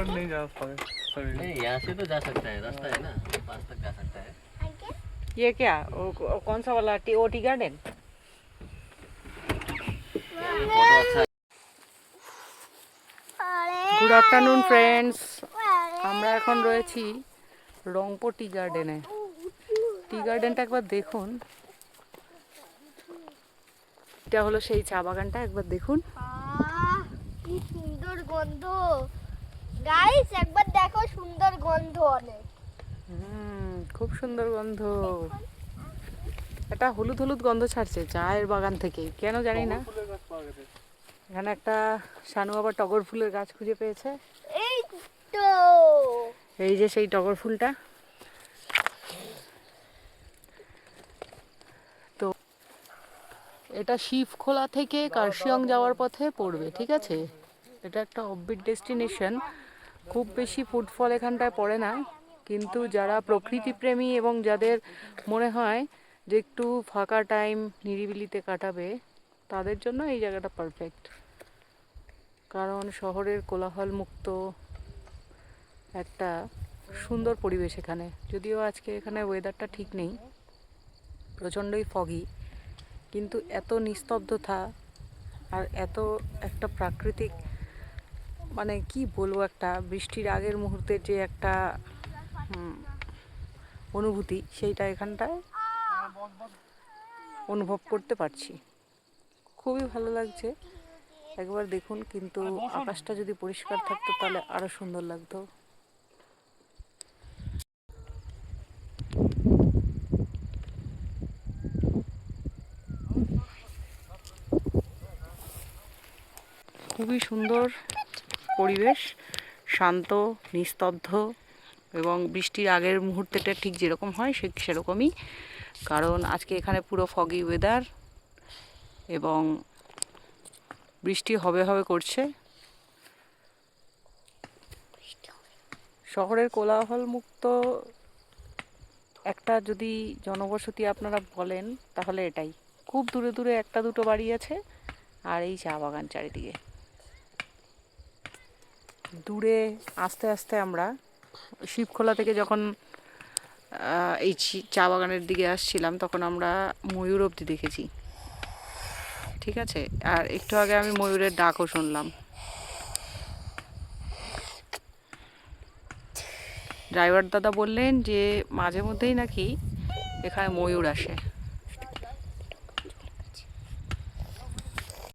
ऊपर नहीं जा सकते। नहीं, यहाँ से तो जा सकता है, रास्ता है ना, पास तक जा सकता है। ये क्या कौन सा वाला टी गार्डन? फोटो अच्छा। গুড আফটারনুন ফ্রেন্ডস, আমরা এখন রয়েছি রংপুর টি গার্ডেনে। টি গার্ডেনটা একবার দেখুন, এটা হলো সেই চা বাগানটা, একবার দেখুন। কি সুন্দর গন্ধ গাইস, একবার দেখো, সুন্দর গন্ধ অনেক। খুব সুন্দর গন্ধ। এটা হলুদ হলুদ গন্ধ ছাড়ছে চায়ের বাগান থেকে, কেন জানি না। এখানে একটা শানু আবার টগর ফুলের গাছ খুঁজে পেয়েছে। এই তো, এই যে সেই টগর ফুলটা। তো এটা শিবখোলা থেকে কার্শিয়ং যাওয়ার পথে পড়বে, ঠিক আছে? এটা একটা অফবিট ডেস্টিনেশন, খুব বেশি ফুটফল এখানটায় পড়ে না, কিন্তু যারা প্রকৃতি প্রেমী এবং যাদের মনে হয় যে একটু ফাঁকা টাইম নিরিবিলিতে কাটাবে, তাদের জন্য এই জায়গাটা পারফেক্ট। কারণ শহরের কোলাহল মুক্ত একটা সুন্দর পরিবেশ এখানে। যদিও আজকে এখানে ওয়েদারটা ঠিক নেই, প্রচণ্ডই ফগি, কিন্তু এত নিস্তব্ধতা আর এত একটা প্রাকৃতিক, মানে কি বলবো, একটা বৃষ্টির আগের মুহূর্তের যে একটা অনুভূতি, সেইটা এখানটায় অনুভব করতে পারছি। খুবই ভালো লাগছে, একবার দেখুন। কিন্তু আকাশটা যদি পরিষ্কার থাকতো তাহলে আরো সুন্দর লাগতো। খুবই সুন্দর পরিবেশ, শান্ত, নিস্তব্ধ, এবং বৃষ্টির আগের মুহূর্তটা ঠিক যেরকম হয় সেরকমই। কারণ আজকে এখানে পুরো ফগি ওয়েদার এবং বৃষ্টি হবে হবে করছে। শহরের কোলাহল মুক্ত একটা যদি জনবসতি আপনারা বলেন তাহলে এটাই। খুব দূরে দূরে একটা দুটো বাড়ি আছে, আর এই চা বাগান চারিদিকে। দূরে আস্তে আস্তে আমরা শিবখোলা থেকে যখন এই চা বাগানের দিকে আসছিলাম, তখন আমরা ময়ূর অবধি দেখেছি, ঠিক আছে? আর একটু আগে আমি ময়ূরের ডাকও শুনলাম। ড্রাইভার দাদা বললেন যে মাঝে মধ্যেই নাকি এখানে ময়ূর আসে।